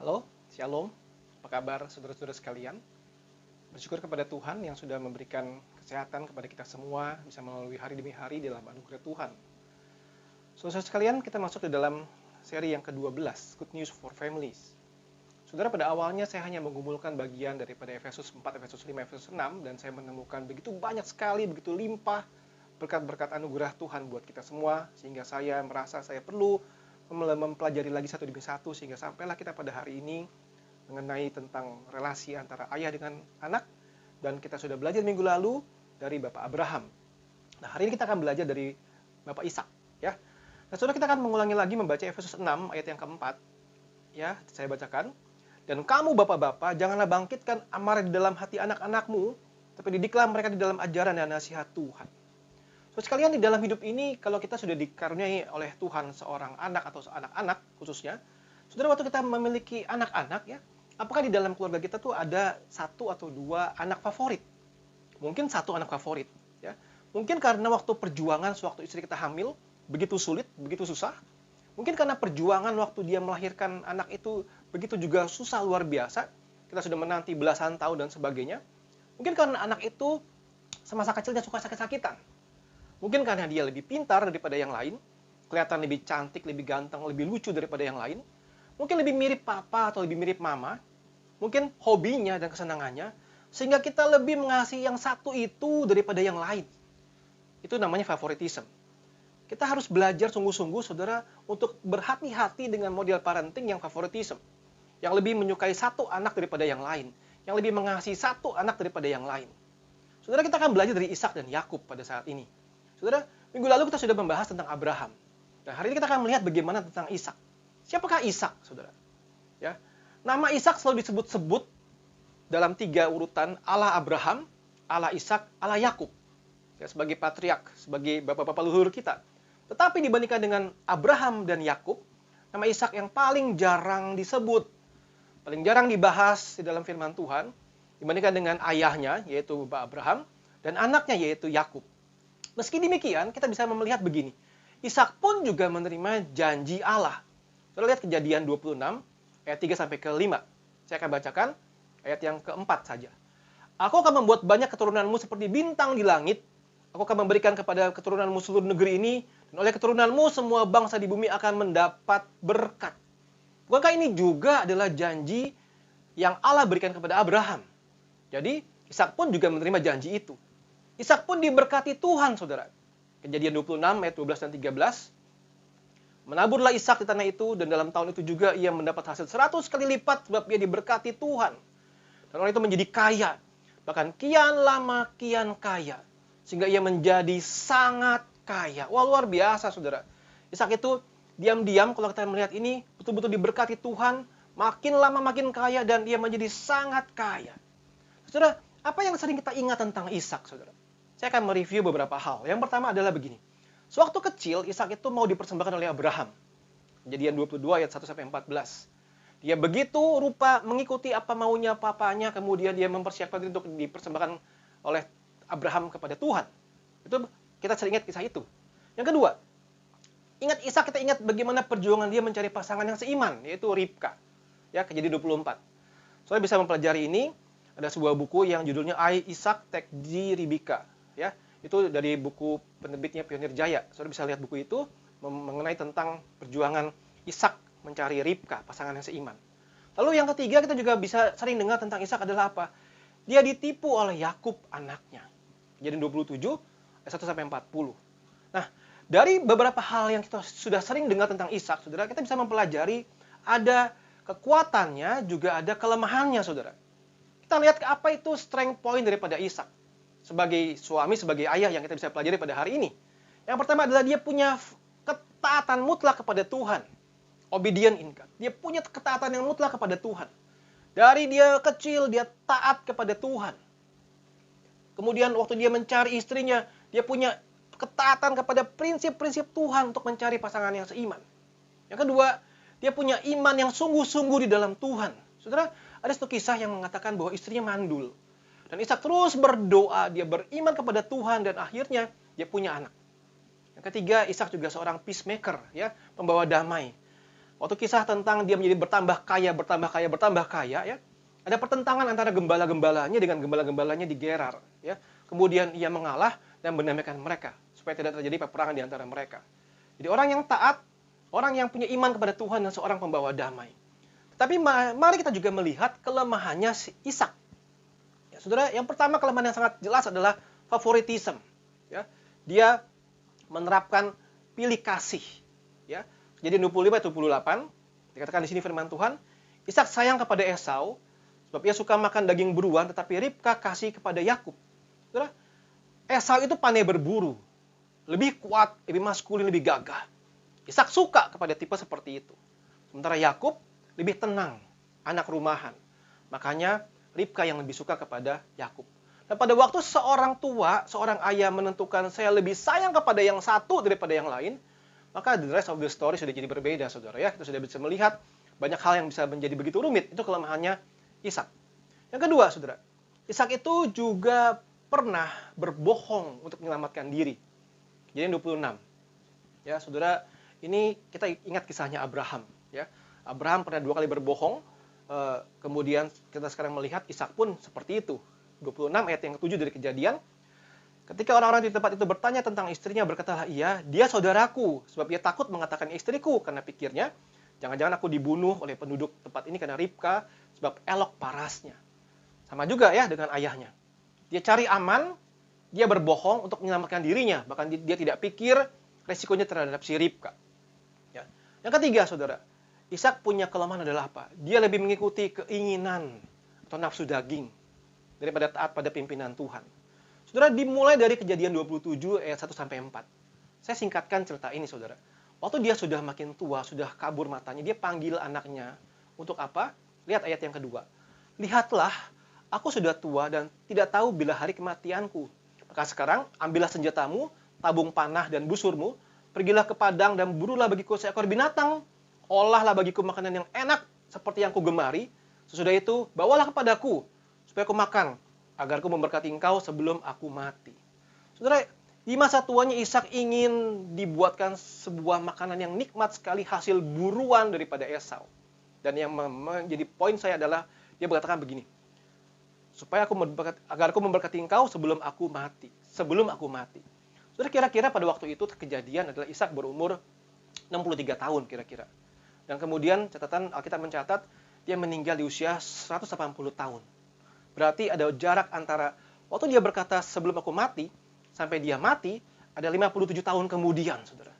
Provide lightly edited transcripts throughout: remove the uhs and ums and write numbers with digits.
Halo, Shalom. Apa kabar saudara-saudara sekalian? Bersyukur kepada Tuhan yang sudah memberikan kesehatan kepada kita semua, bisa melalui hari demi hari dalam anugerah Tuhan. Saudara-saudara sekalian, kita masuk ke dalam seri yang ke-12, Good News for Families. Saudara, pada awalnya saya hanya mengumpulkan bagian daripada Efesus 4, Efesus 5, Efesus 6, dan saya menemukan begitu banyak sekali, begitu limpah berkat-berkat anugerah Tuhan buat kita semua, sehingga saya merasa saya perlu mempelajari lagi satu demi satu, sehingga sampailah kita pada hari ini mengenai tentang relasi antara ayah dengan anak, dan kita sudah belajar minggu lalu dari Bapak Abraham. Nah, hari ini kita akan belajar dari Bapak Ishak, ya. Nah, saudara, kita akan mengulangi lagi membaca Efesus 6 ayat yang keempat, ya. Saya bacakan. Dan kamu bapak-bapak, janganlah bangkitkan amarah di dalam hati anak-anakmu, tapi didiklah mereka di dalam ajaran dan nasihat Tuhan. So, sekalian, di dalam hidup ini, kalau kita sudah dikaruniai oleh Tuhan seorang anak atau anak-anak khususnya, saudara, waktu kita memiliki anak-anak, ya, apakah di dalam keluarga kita tuh ada satu atau dua anak favorit? Mungkin satu anak favorit, ya. Mungkin karena waktu perjuangan sewaktu istri kita hamil, begitu sulit, begitu susah. Mungkin karena perjuangan waktu dia melahirkan anak itu begitu juga susah luar biasa. Kita sudah menanti belasan tahun dan sebagainya. Mungkin karena anak itu semasa kecilnya suka sakit-sakitan. Mungkin karena dia lebih pintar daripada yang lain, kelihatan lebih cantik, lebih ganteng, lebih lucu daripada yang lain. Mungkin lebih mirip papa atau lebih mirip mama. Mungkin hobinya dan kesenangannya, sehingga kita lebih mengasihi yang satu itu daripada yang lain. Itu namanya favoritism. Kita harus belajar sungguh-sungguh, saudara, untuk berhati-hati dengan model parenting yang favoritism. Yang lebih menyukai satu anak daripada yang lain. Yang lebih mengasihi satu anak daripada yang lain. Saudara, kita akan belajar dari Ishak dan Yakub pada saat ini. Saudara, minggu lalu kita sudah membahas tentang Abraham. Dan hari ini kita akan melihat bagaimana tentang Ishak. Siapakah Ishak, saudara? Ya, nama Ishak selalu disebut-sebut dalam 3 urutan: Allah Abraham, Allah Ishak, Allah Yakub. Ya, sebagai patriark, sebagai bapak-bapak leluhur kita. Tetapi dibandingkan dengan Abraham dan Yakub, nama Ishak yang paling jarang disebut, paling jarang dibahas di dalam firman Tuhan, dibandingkan dengan ayahnya, yaitu Bapak Abraham, dan anaknya, yaitu Yakub. Meski demikian, kita bisa melihat begini. Ishak pun juga menerima janji Allah. Saudara, lihat Kejadian 26, ayat 3 sampai ke 5. Saya akan bacakan ayat yang keempat saja. Aku akan membuat banyak keturunanmu seperti bintang di langit. Aku akan memberikan kepada keturunanmu seluruh negeri ini, dan oleh keturunanmu semua bangsa di bumi akan mendapat berkat. Bukankah ini juga adalah janji yang Allah berikan kepada Abraham? Jadi, Ishak pun juga menerima janji itu. Ishak pun diberkati Tuhan, saudara. Kejadian 26 ayat 12 dan 13. Menaburlah Ishak di tanah itu, dan dalam tahun itu juga ia mendapat hasil 100 kali lipat sebab ia diberkati Tuhan. Dan orang itu menjadi kaya, bahkan kian lama kian kaya, sehingga ia menjadi sangat kaya. Wah, luar biasa, saudara. Ishak itu diam-diam, kalau kita melihat ini, betul-betul diberkati Tuhan, makin lama makin kaya, dan ia menjadi sangat kaya. Saudara, apa yang sering kita ingat tentang Ishak, saudara? Saya akan mereview beberapa hal. Yang pertama adalah begini. Sewaktu kecil, Ishak itu mau dipersembahkan oleh Abraham. Kejadian 22 ayat 1 sampai 14. Dia begitu rupa mengikuti apa maunya papanya, kemudian dia mempersiapkan diri untuk dipersembahkan oleh Abraham kepada Tuhan. Itu kita sering ingat kisah itu. Yang kedua, ingat Ishak, kita ingat bagaimana perjuangan dia mencari pasangan yang seiman, yaitu Ribka. Ya, Kejadian 24. Soalnya bisa mempelajari ini, ada sebuah buku yang judulnya I, Ishak, Tekdi, Ribka. Ya, itu dari buku penerbitnya Pionir Jaya. Saudara bisa lihat buku itu mengenai tentang perjuangan Ishak mencari Ribka, pasangan yang seiman. Lalu yang ketiga, kita juga bisa sering dengar tentang Ishak adalah apa? Dia ditipu oleh Yakub anaknya. Kejadian 27 ayat 1 sampai 40. Nah, dari beberapa hal yang kita sudah sering dengar tentang Ishak, saudara, kita bisa mempelajari ada kekuatannya, juga ada kelemahannya, saudara. Kita lihat apa itu strength point daripada Ishak. Sebagai suami, sebagai ayah yang kita bisa pelajari pada hari ini. Yang pertama adalah dia punya ketaatan mutlak kepada Tuhan. Obedient in God. Dia punya ketaatan yang mutlak kepada Tuhan. Dari dia kecil, dia taat kepada Tuhan. Kemudian waktu dia mencari istrinya, dia punya ketaatan kepada prinsip-prinsip Tuhan untuk mencari pasangan yang seiman. Yang kedua, dia punya iman yang sungguh-sungguh di dalam Tuhan. Saudara, ada satu kisah yang mengatakan bahwa istrinya mandul. Dan Ishak terus berdoa, dia beriman kepada Tuhan, dan akhirnya dia punya anak. Yang ketiga, Ishak juga seorang peacemaker, ya, pembawa damai. Waktu kisah tentang dia menjadi bertambah kaya, bertambah kaya, bertambah kaya, ya, ada pertentangan antara gembala-gembalanya dengan gembala-gembalanya di Gerar. Ya. Kemudian ia mengalah dan mendamaikan mereka, supaya tidak terjadi peperangan di antara mereka. Jadi orang yang taat, orang yang punya iman kepada Tuhan dan seorang pembawa damai. Tapi mari kita juga melihat kelemahannya si Ishak. Ya, saudara, yang pertama kelemahan yang sangat jelas adalah favoritism. Ya. Dia menerapkan pilih kasih. Ya. Jadi 25 ayat 28, dikatakan di sini firman Tuhan, Ishak sayang kepada Esau, sebab ia suka makan daging buruan, tetapi Ribka kasih kepada Yakub. Saudara, Esau itu pandai berburu, lebih kuat, lebih maskulin, lebih gagah. Ishak suka kepada tipe seperti itu. Sementara Yakub lebih tenang, anak rumahan. Makanya Ribka yang lebih suka kepada Yakub. Dan pada waktu seorang tua, seorang ayah menentukan saya lebih sayang kepada yang satu daripada yang lain, maka the rest of the story sudah jadi berbeda, saudara. Ya, kita sudah bisa melihat banyak hal yang bisa menjadi begitu rumit. Itu kelemahannya Ishak. Yang kedua, saudara, Ishak itu juga pernah berbohong untuk menyelamatkan diri. Jadi 26. Ya, saudara, ini kita ingat kisahnya Abraham. Ya, Abraham pernah 2 kali berbohong. Kemudian kita sekarang melihat Ishak pun seperti itu. 26 ayat yang ke-7 dari Kejadian. Ketika orang-orang di tempat itu bertanya tentang istrinya, berkatalah ia, dia saudaraku, sebab ia takut mengatakan istriku, karena pikirnya, jangan-jangan aku dibunuh oleh penduduk tempat ini karena Ribka, sebab elok parasnya. Sama juga ya dengan ayahnya. Dia cari aman, dia berbohong untuk menyelamatkan dirinya, bahkan dia tidak pikir resikonya terhadap si Ribka. Ya. Yang ketiga, saudara, Ishak punya kelemahan adalah apa? Dia lebih mengikuti keinginan atau nafsu daging daripada taat pada pimpinan Tuhan. Saudara, dimulai dari Kejadian 27 ayat 1 sampai 4. Saya singkatkan cerita ini, saudara. Waktu dia sudah makin tua, sudah kabur matanya, dia panggil anaknya untuk apa? Lihat ayat yang kedua. Lihatlah, aku sudah tua dan tidak tahu bila hari kematianku. Maka sekarang ambillah senjatamu, tabung panah dan busurmu, pergilah ke padang dan burulah bagiku seekor binatang. Olahlah bagiku makanan yang enak seperti yang kugemari. Sesudah itu, bawalah kepadaku supaya aku makan, agar aku memberkati engkau sebelum aku mati. Saudara, di masa tuanya Ishak ingin dibuatkan sebuah makanan yang nikmat sekali, hasil buruan daripada Esau. Dan yang menjadi poin saya adalah, dia berkatakan begini, agar aku memberkati engkau sebelum aku mati. Sebelum aku mati. Saudara, kira-kira pada waktu itu kejadian adalah Ishak berumur 63 tahun kira-kira. Dan kemudian catatan Alkitab mencatat, dia meninggal di usia 180 tahun. Berarti ada jarak antara waktu dia berkata sebelum aku mati, sampai dia mati, ada 57 tahun kemudian, saudara.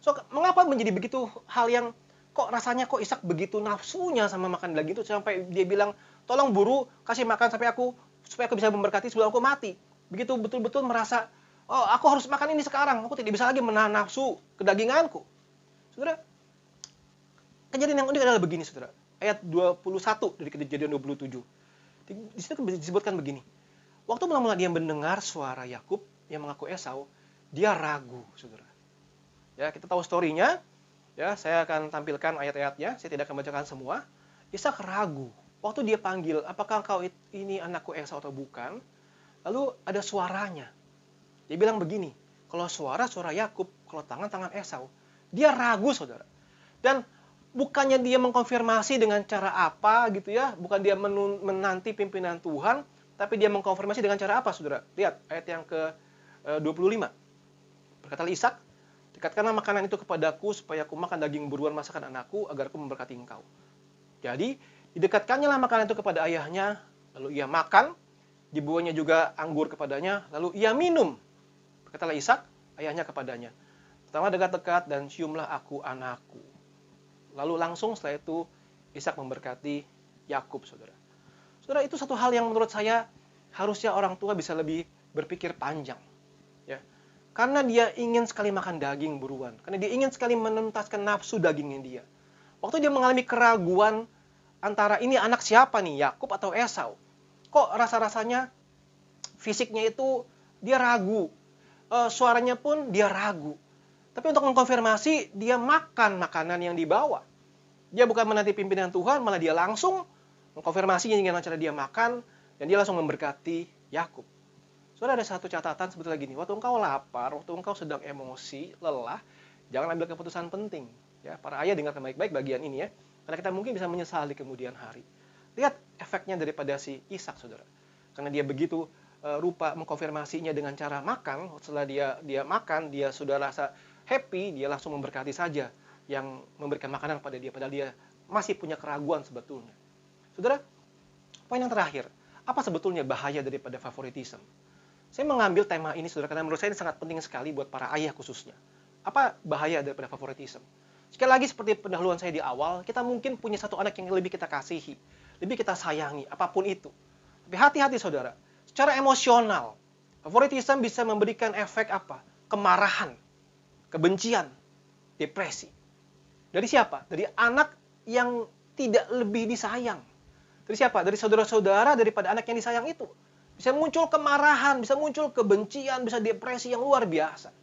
So, mengapa menjadi begitu hal yang, kok rasanya kok Ishak begitu nafsunya sama makan daging itu, sampai dia bilang, tolong buru, kasih makan supaya aku bisa memberkati sebelum aku mati. Begitu betul-betul merasa, oh aku harus makan ini sekarang, aku tidak bisa lagi menahan nafsu kedaginganku. Saudara, kejadian yang unik adalah begini, saudara. Ayat 21 dari Kejadian 27. Di situ disebutkan begini. Waktu mula-mula dia mendengar suara Yakub yang mengaku Esau, dia ragu, saudara. Ya, kita tahu story-nya. Ya, saya akan tampilkan ayat-ayatnya. Saya tidak akan bacakan semua. Ishak ragu. Waktu dia panggil, apakah engkau ini anakku Esau atau bukan? Lalu ada suaranya. Dia bilang begini, kalau suara Yakub, kalau tangan Esau. Dia ragu, saudara. Dan bukannya dia mengkonfirmasi dengan cara apa gitu ya, bukan dia menanti pimpinan Tuhan, tapi dia mengkonfirmasi dengan cara apa, saudara? Lihat ayat yang ke-25. Berkatalah Ishak, dekatkanlah makanan itu kepadaku supaya aku makan daging buruan masakan anakku agar aku memberkati engkau. Jadi, didekatkannya lah makanan itu kepada ayahnya, lalu ia makan, dibuahnya juga anggur kepadanya, lalu ia minum. Berkatalah Ishak, ayahnya kepadanya, pertama dekat-dekat dan ciumlah aku anakku. Lalu langsung setelah itu Ishak memberkati Yakub, saudara. Saudara, itu satu hal yang menurut saya harusnya orang tua bisa lebih berpikir panjang. Ya. Karena dia ingin sekali makan daging buruan. Karena dia ingin sekali menuntaskan nafsu dagingnya dia. Waktu dia mengalami keraguan antara ini anak siapa nih, Yakub atau Esau. Kok rasa-rasanya fisiknya itu dia ragu. Suaranya pun dia ragu. Tapi untuk mengkonfirmasi, dia makan makanan yang dibawa. Dia bukan menanti pimpinan Tuhan, malah dia langsung mengkonfirmasi dengan cara dia makan, dan dia langsung memberkati Yakub. Soalnya ada satu catatan sebetulnya gini, waktu engkau lapar, waktu engkau sedang emosi, lelah, jangan ambil keputusan penting. Ya, para ayah dengarkan baik-baik bagian ini ya. Karena kita mungkin bisa menyesal di kemudian hari. Lihat efeknya daripada si Ishak, saudara. Karena dia begitu rupa mengkonfirmasinya dengan cara makan. Setelah dia makan, dia sudah rasa happy, dia langsung memberkati saja yang memberikan makanan pada dia. Padahal dia masih punya keraguan sebetulnya. Saudara, poin yang terakhir. Apa sebetulnya bahaya daripada favoritism? Saya mengambil tema ini, saudara, karena menurut saya ini sangat penting sekali buat para ayah khususnya. Apa bahaya daripada favoritism? Sekali lagi seperti pendahuluan saya di awal, kita mungkin punya satu anak yang lebih kita kasihi, lebih kita sayangi, apapun itu. Tapi hati-hati saudara, secara emosional, favoritism bisa memberikan efek apa? Kemarahan, kebencian, depresi. Dari siapa? Dari anak yang tidak lebih disayang. Dari siapa? Dari saudara-saudara daripada anak yang disayang itu. Bisa muncul kemarahan, bisa muncul kebencian, bisa depresi yang luar biasa.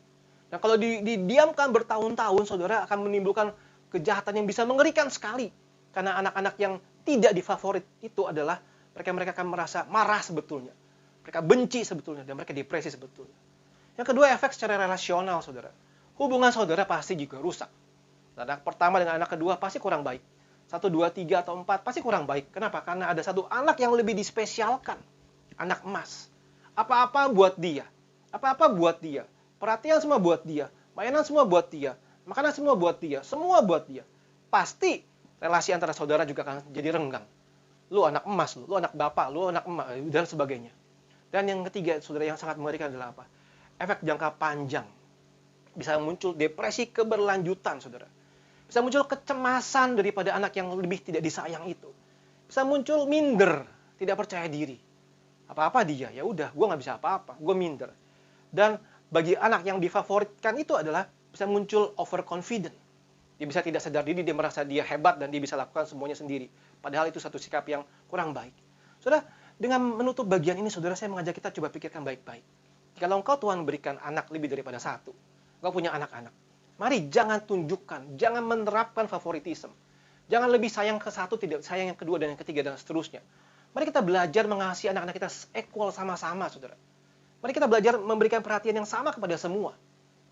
Nah, kalau didiamkan bertahun-tahun, saudara akan menimbulkan kejahatan yang bisa mengerikan sekali. Karena anak-anak yang tidak difavorit itu adalah mereka akan merasa marah sebetulnya. Mereka benci sebetulnya, dan mereka depresi sebetulnya. Yang kedua, efek secara relasional, saudara. Hubungan saudara pasti juga rusak. Anak pertama dengan anak kedua pasti kurang baik. 1, 2, 3, atau 4 pasti kurang baik. Kenapa? Karena ada satu anak yang lebih dispesialkan. Anak emas. Apa-apa buat dia. Apa-apa buat dia. Perhatian semua buat dia. Mainan semua buat dia. Makanan semua buat dia. Semua buat dia. Pasti relasi antara saudara juga akan jadi renggang. Lu anak emas, lu anak bapak, lu anak emas, dan sebagainya. Dan yang ketiga, saudara, yang sangat mengerikan adalah apa? Efek jangka panjang. Bisa muncul depresi keberlanjutan, saudara. Bisa muncul kecemasan daripada anak yang lebih tidak disayang itu. Bisa muncul minder, tidak percaya diri. Apa-apa dia, ya udah, gue nggak bisa apa-apa, gue minder. Dan bagi anak yang difavoritkan itu adalah bisa muncul overconfident. Dia bisa tidak sadar diri, dia merasa dia hebat dan dia bisa lakukan semuanya sendiri. Padahal itu satu sikap yang kurang baik. Saudara, dengan menutup bagian ini, saudara, saya mengajak kita coba pikirkan baik-baik. Kalau engkau Tuhan berikan anak lebih daripada satu, engkau punya anak-anak, mari jangan tunjukkan, jangan menerapkan favoritism. Jangan lebih sayang ke satu, tidak sayang yang kedua dan yang ketiga dan seterusnya. Mari kita belajar mengasihi anak-anak kita equal sama-sama, saudara. Mari kita belajar memberikan perhatian yang sama kepada semua.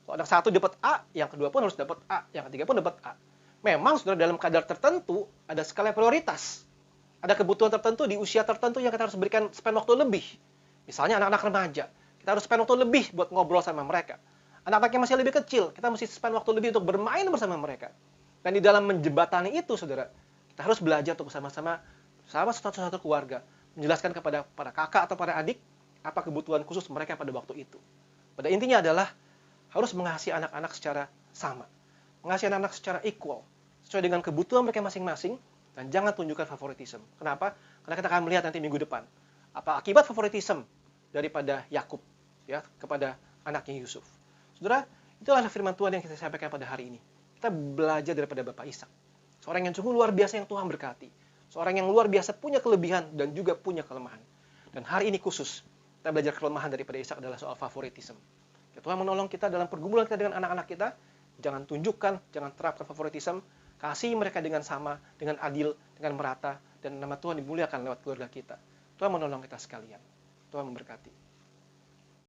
Kalau anak satu dapat A, yang kedua pun harus dapat A, yang ketiga pun dapat A. Memang, saudara, dalam kadar tertentu ada skala prioritas. Ada kebutuhan tertentu di usia tertentu yang kita harus berikan spend waktu lebih. Misalnya anak-anak remaja, kita harus spend waktu lebih buat ngobrol sama mereka. Anak-anak yang masih lebih kecil, kita mesti spend waktu lebih untuk bermain bersama mereka. Dan di dalam menjembatani itu, saudara, kita harus belajar untuk bersama-sama satu keluarga, menjelaskan kepada para kakak atau para adik apa kebutuhan khusus mereka pada waktu itu. Pada intinya adalah harus mengasihi anak-anak secara sama. Mengasihi anak-anak secara equal, sesuai dengan kebutuhan mereka masing-masing, dan jangan tunjukkan favoritism. Kenapa? Karena kita akan melihat nanti minggu depan apa akibat favoritism daripada Yakub ya kepada anaknya Yusuf. Saudara, itulah firman Tuhan yang kita sampaikan pada hari ini. Kita belajar daripada Bapak Ishak. Seorang yang sungguh luar biasa yang Tuhan berkati. Seorang yang luar biasa punya kelebihan dan juga punya kelemahan. Dan hari ini khusus, kita belajar kelemahan daripada Ishak adalah soal favoritism. Tuhan menolong kita dalam pergumulan kita dengan anak-anak kita. Jangan tunjukkan, jangan terapkan favoritism. Kasih mereka dengan sama, dengan adil, dengan merata. Dan nama Tuhan dimuliakan lewat keluarga kita. Tuhan menolong kita sekalian. Tuhan memberkati.